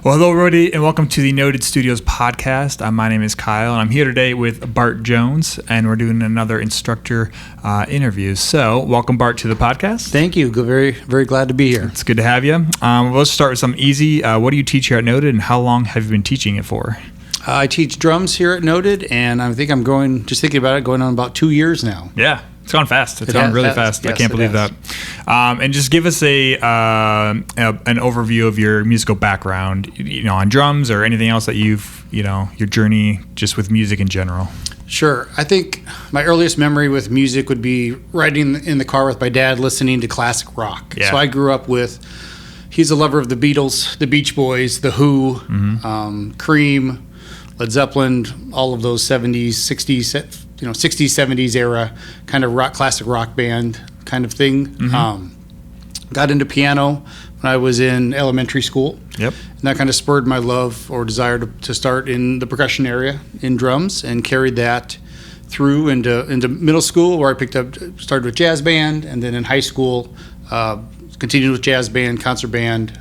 Well, hello, everybody, and welcome to the Noted Studios podcast. My name is Kyle, and I'm here today with Bart Jones, and we're doing another Instructor interview. So, welcome, Bart, to the podcast. Thank you. Very, very glad to be here. It's good to have you. Let's start with something easy. What do you teach here at Noted, and how long have you been teaching it for? I teach drums here at Noted, and I think I'm going on about 2 years now. Yeah. It's gone fast. It's gone really fast. Yes, I can't believe that. And just give us an overview of your musical background, on drums or anything else that you've, your journey just with music in general. Sure. I think my earliest memory with music would be riding in the car with my dad listening to classic rock. Yeah. So I grew up he's a lover of the Beatles, the Beach Boys, the Who, Cream, Led Zeppelin, all of those 70s, 60s, 60s, 70s era kind of classic rock band kind of thing. Got into piano when I was in elementary school. Yep. And that kind of spurred my love or desire to start in the percussion area in drums, and carried that through into middle school, where I started with jazz band, and then in high school continued with jazz band, concert band,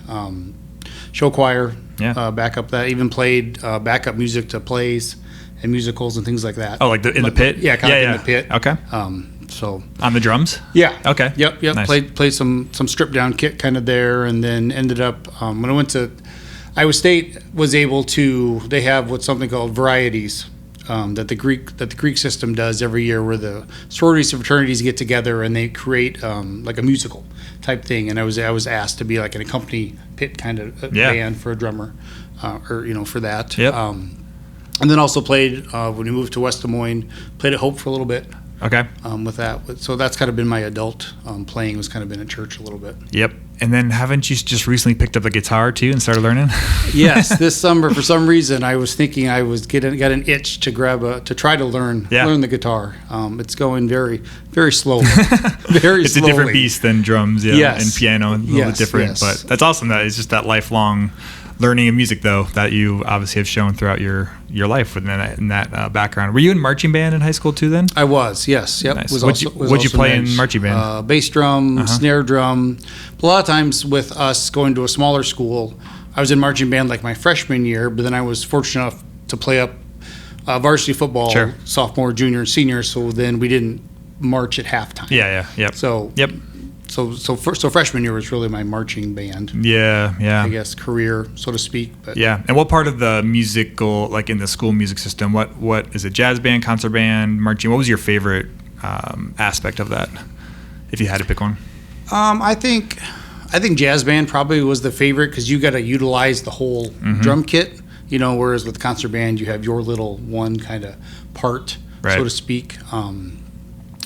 show choir, backup. That even played backup music to plays and musicals and things like that. Oh, like in the pit? Yeah, kind of in the pit. Okay. So on the drums? Yeah. Okay. Yep. Nice. Played some stripped down kit kind of there, and then ended up when I went to Iowa State, they have something called varieties that the Greek system does every year, where the sororities and fraternities get together and they create like a musical type thing. And I was asked to be like an accompany pit kind of band for a drummer, for that. Yep. And then also played when we moved to West Des Moines. Played at Hope for a little bit. Okay. With that, so that's kind of been my adult playing. Was kind of been at church a little bit. Yep. And then haven't you just recently picked up the guitar too and started learning? Yes, this summer for some reason I was thinking I was got an itch to try to learn the guitar. It's going very, very slowly. It's slowly. A different beast than drums, and piano, a little bit different. Yes. But that's awesome. That it's just that lifelong learning of music, though, that you obviously have shown throughout your life in that background. Were you in marching band in high school too then? I was, yes. Yep. Nice. What'd you play in marching band? Bass drum, snare drum. A lot of times with us going to a smaller school, I was in marching band like my freshman year, but then I was fortunate enough to play up varsity football sophomore, junior, and senior, so then we didn't march at halftime. Yep. So freshman year was really my marching band. Yeah. I guess career, so to speak. But yeah. And what part of the musical, like in the school music system, what is it? Jazz band, concert band, marching? What was your favorite aspect of that, if you had to pick one? I think jazz band probably was the favorite, because you got to utilize the whole drum kit. Whereas with concert band you have your little one kind of part, so to speak.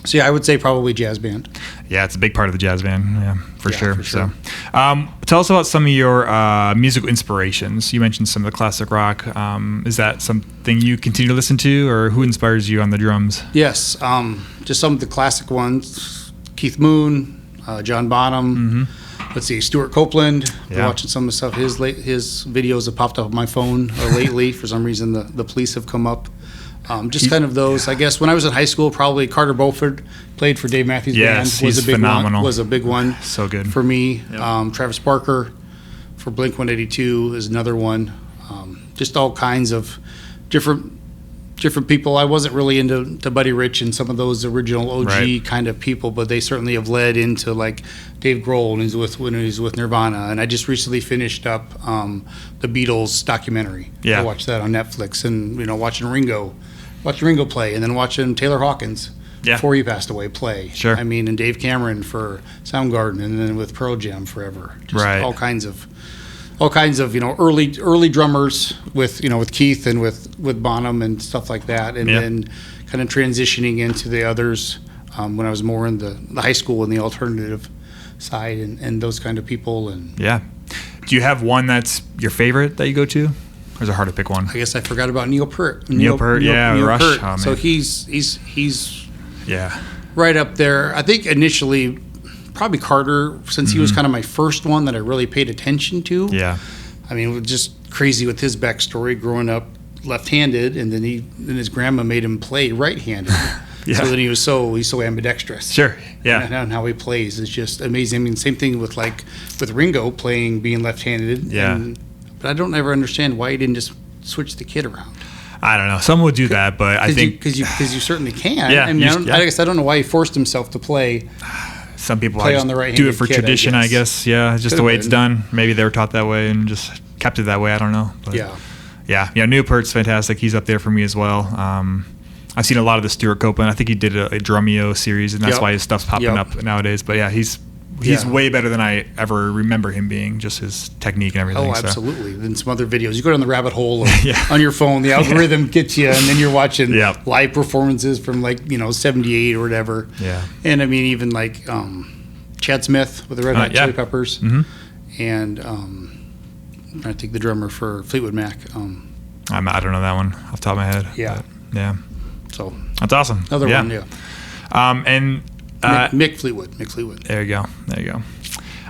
So I would say probably jazz band. Yeah, it's a big part of the jazz band, for sure. So, tell us about some of your musical inspirations. You mentioned some of the classic rock. Is that something you continue to listen to, or who inspires you on the drums? Yes, just some of the classic ones: Keith Moon, John Bonham. Let's see, Stuart Copeland. Been watching some of the stuff. His videos have popped up on my phone lately. For some reason, the police have come up. Kind of those, I guess. When I was in high school, probably Carter Beauford played for Dave Matthews Band. He's phenomenal. Was a big one. So good for me. Yep. Travis Barker for Blink-182 is another one. Just all kinds of different people. I wasn't really into Buddy Rich and some of those original OG kind of people, but they certainly have led into like Dave Grohl when he was with Nirvana. And I just recently finished up the Beatles documentary. I watched that on Netflix, and watching Ringo play, and then watching Taylor Hawkins before he passed away play. Sure. I mean, and Dave Cameron for Soundgarden, and then with Pearl Jam forever. Just all kinds of early drummers with Keith and with Bonham and stuff like that, and then kind of transitioning into the others when I was more in the high school and the alternative side and those kind of people. And do you have one that's your favorite that you go to? Or is it hard to pick one? I guess I forgot about Neil Peart. Neil Peart, Rush. Peart. Oh, so he's right up there. I think initially probably Carter, since he was kind of my first one that I really paid attention to. Yeah. I mean, it was just crazy with his backstory growing up left-handed, and then his grandma made him play right-handed. So then he's so ambidextrous. Sure. Yeah. And how he plays is just amazing. I mean, same thing with Ringo being left-handed. Yeah. And But I don't ever understand why you didn't just switch the kid around. I don't know. Some would do that, but I think because you certainly can. Yeah, I mean, I guess I don't know why he forced himself to play. Some people play on the right do it for kid, tradition, I guess. Yeah, just the way it's done. Maybe they were taught that way and just kept it that way. I don't know. But yeah. Newport's fantastic. He's up there for me as well. I've seen a lot of the Stuart Copeland. I think he did a Drumeo series, and that's why his stuff's popping up nowadays. But yeah, he's way better than I ever remember him being, just his technique and everything. Oh, absolutely. Then some other videos. You go down the rabbit hole on your phone, the algorithm gets you, and then you're watching live performances from 78 or whatever. Yeah. And I mean, even Chad Smith with the Red Hot Chili Peppers. Mm-hmm. And I think the drummer for Fleetwood Mac. I don't know that one off the top of my head. Yeah. Yeah. So that's awesome. Another one, yeah. And Mick Fleetwood. There you go.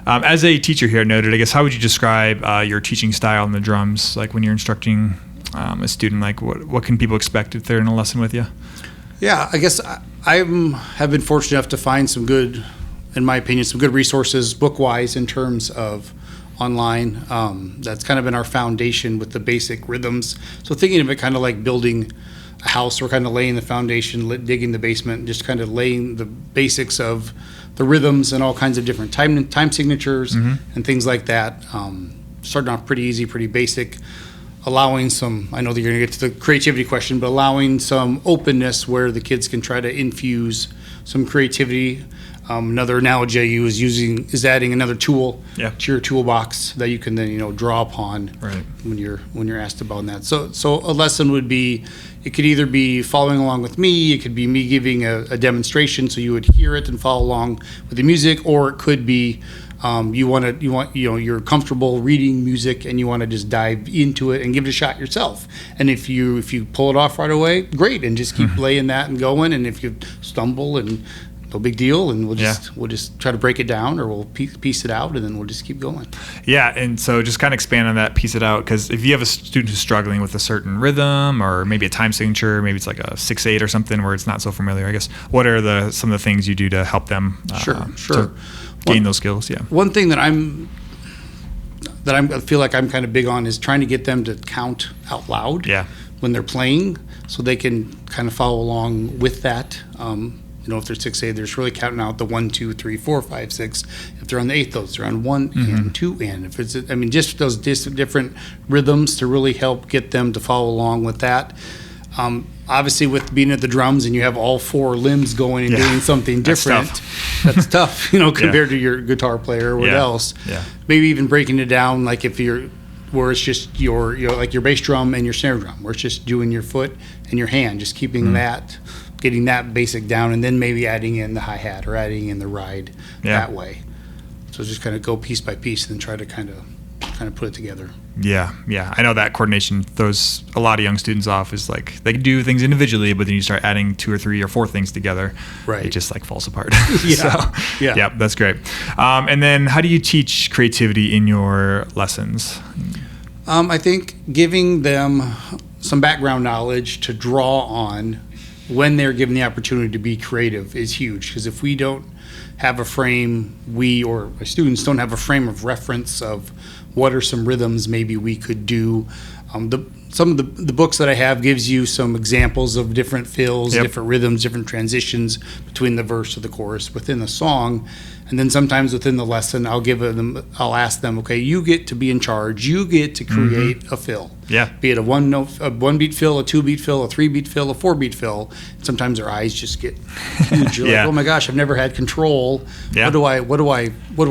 As a teacher here, noted, I guess, how would you describe your teaching style on the drums? Like when you're instructing a student, like what can people expect if they're in a lesson with you? Yeah, I guess I have been fortunate enough to find some good, in my opinion, some good resources book-wise in terms of online. That's kind of been our foundation with the basic rhythms. So thinking of it kind of like building a house, we're kind of laying the foundation, digging the basement, just kind of laying the basics of the rhythms and all kinds of different time signatures and things like that. Starting off pretty easy, pretty basic, allowing some, I know that you're going to get to the creativity question, but allowing some openness where the kids can try to infuse some creativity. Another analogy I use is adding another tool to your toolbox that you can then draw upon when you're asked about that. So a lesson would be, it could either be following along with me, it could be me giving a demonstration so you would hear it and follow along with the music, or it could be you're comfortable reading music and you want to just dive into it and give it a shot yourself. And if you pull it off right away, great, and just keep laying that and going. And if you stumble, and no big deal, and we'll just try to break it down, or we'll piece it out, and then we'll just keep going. Yeah, and so just kind of expand on that, piece it out, because if you have a student who's struggling with a certain rhythm, or maybe a time signature, maybe it's like a 6/8 or something where it's not so familiar, I guess, what are some of the things you do to help them to gain those skills? Yeah. One thing that I feel like I'm kind of big on is trying to get them to count out loud when they're playing, so they can kind of follow along with that. If they're 6/8, they're just really counting out the 1, 2, 3, 4, 5, 6. If they're on the 8th, those are on 1 and 2 and. If it's, just those different rhythms to really help get them to follow along with that. Obviously, with being at the drums and you have all 4 limbs going and doing something different, that's tough. Compared to your guitar player or what else. Yeah. Maybe even breaking it down, like where it's just your like your bass drum and your snare drum, where it's just doing your foot and your hand, just keeping that. Getting that basic down, and then maybe adding in the hi-hat or adding in the ride that way. So just kind of go piece by piece and then try to kind of put it together. Yeah. I know that coordination throws a lot of young students off. Is like they can do things individually, but then you start adding 2 or 3 or 4 things together. Right. It just falls apart. Yeah, that's great. And then how do you teach creativity in your lessons? I think giving them some background knowledge to draw on when they're given the opportunity to be creative is huge, because if we don't have a frame, we or our students don't have a frame of reference of what are some rhythms maybe we could do. Some of the books that I have gives you some examples of different fills, different rhythms, different transitions between the verse or the chorus within the song. And then sometimes within the lesson, I'll ask them, okay, you get to be in charge. You get to create a fill. Yeah. Be it a 1 beat fill, a 2 beat fill, a 3 beat fill, a 4 beat fill. And sometimes their eyes just get huge. You're like, oh my gosh, I've never had control. Yeah. What do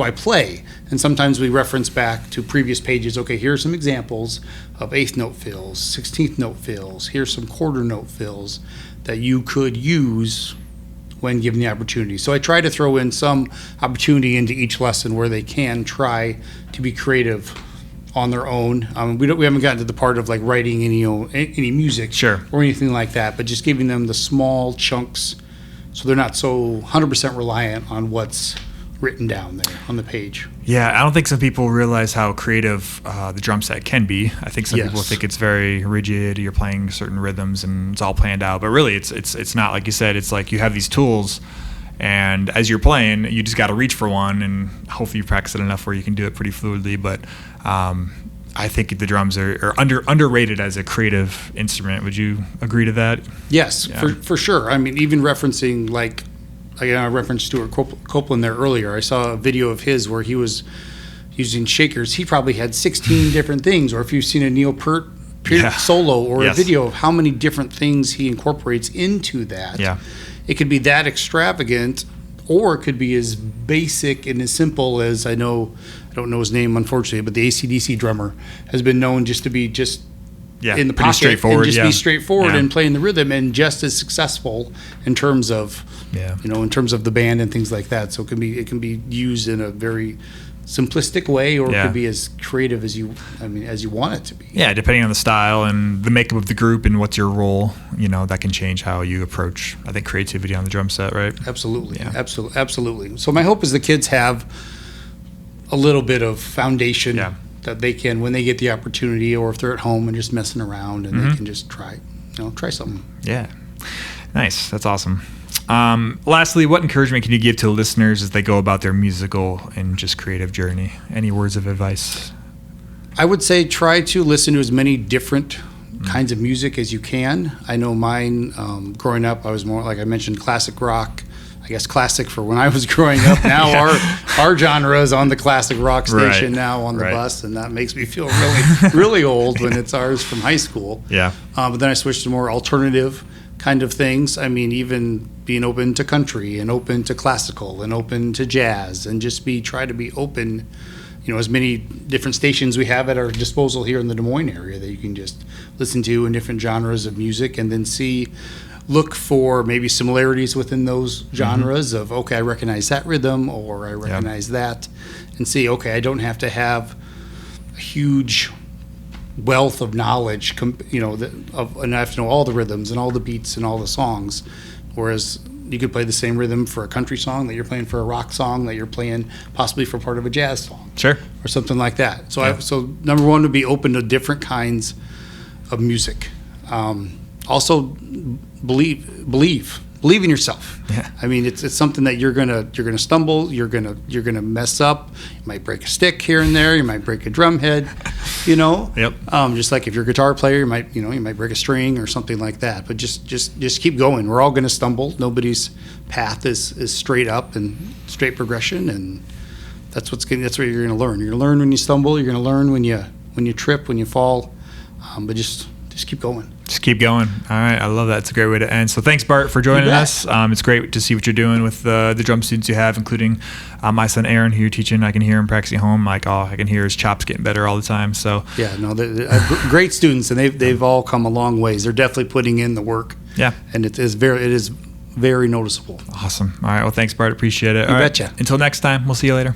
I play? And sometimes we reference back to previous pages. Okay, here are some examples of 8th note fills, 16th note fills. Here's some quarter note fills that you could use when given the opportunity. So I try to throw in some opportunity into each lesson where they can try to be creative on their own. We haven't gotten to the part of like writing any music or anything like that, but just giving them the small chunks so they're not so 100% reliant on what's written down there on the page. Yeah, I don't think some people realize how creative the drum set can be. I think some people think it's very rigid. You're playing certain rhythms and it's all planned out, but really it's not. Like you said, it's like you have these tools, and as you're playing, you just got to reach for one, and hopefully you practice it enough where you can do it pretty fluidly. But I think the drums are underrated as a creative instrument. Would you agree to that? Yes, Yeah. for sure. I mean, even referencing I referenced Stuart Copeland there earlier. I saw a video of his where he was using shakers. He probably had 16 different things. Or if you've seen a Neil Peart solo or a video of how many different things he incorporates into that. Yeah. It could be that extravagant, or it could be as basic and as simple as I don't know his name, unfortunately, but the AC/DC drummer has been known just to be in the pocket straightforward, and just be straightforward Yeah. and playing the rhythm, and just as successful in terms of in terms of the band and things like that. So it can be used in a very simplistic way, or it could be as creative as you want it to be. Yeah, depending on the style and the makeup of the group and what's your role, that can change how you approach, I think, creativity on the drum set, right? Absolutely. Yeah. Absolutely. So my hope is the kids have a little bit of foundation that they can, when they get the opportunity, or if they're at home and just messing around, and they can just try something. Yeah. Nice. That's awesome. Lastly, what encouragement can you give to listeners as they go about their musical and just creative journey? Any words of advice? I would say try to listen to as many different kinds of music as you can. I know mine, growing up, I was more, like I mentioned, classic rock. I guess classic for when I was growing up. Now our genre is on the classic rock station now on the bus, and that makes me feel really, really old when it's ours from high school. Yeah. But then I switched to more alternative kind of things. I mean, even being open to country and open to classical and open to jazz, and just try to be open, as many different stations we have at our disposal here in the Des Moines area that you can just listen to in different genres of music, and then look for maybe similarities within those genres of, okay, I recognize that rhythm, or I recognize that, and see, okay, I don't have to have a huge wealth of knowledge, and I have to know all the rhythms and all the beats and all the songs, whereas you could play the same rhythm for a country song that you're playing for a rock song that you're playing possibly for part of a jazz song. Sure. Or something like that. So so number one would be open to different kinds of music. Also believe in yourself. Yeah. I mean, it's something that you're gonna stumble, you're gonna mess up. You might break a stick here and there, you might break a drum head, Yep. Just like if you're a guitar player, you might break a string or something like that. But just keep going. We're all gonna stumble. Nobody's path is straight up and straight progression, and that's what you're gonna learn. You're gonna learn when you stumble, you're gonna learn when you trip, when you fall. But just keep going. Just keep going. All right. I love that. It's a great way to end. So thanks, Bart, for joining us. It's great to see what you're doing with the drum students you have, including my son, Aaron, who you're teaching. I can hear him practicing at home. I can hear his chops getting better all the time. So yeah, no, they're great students, and they've all come a long ways. They're definitely putting in the work. Yeah. And it is very noticeable. Awesome. All right. Well, thanks, Bart. Appreciate it. You all betcha. Right. Until next time, we'll see you later.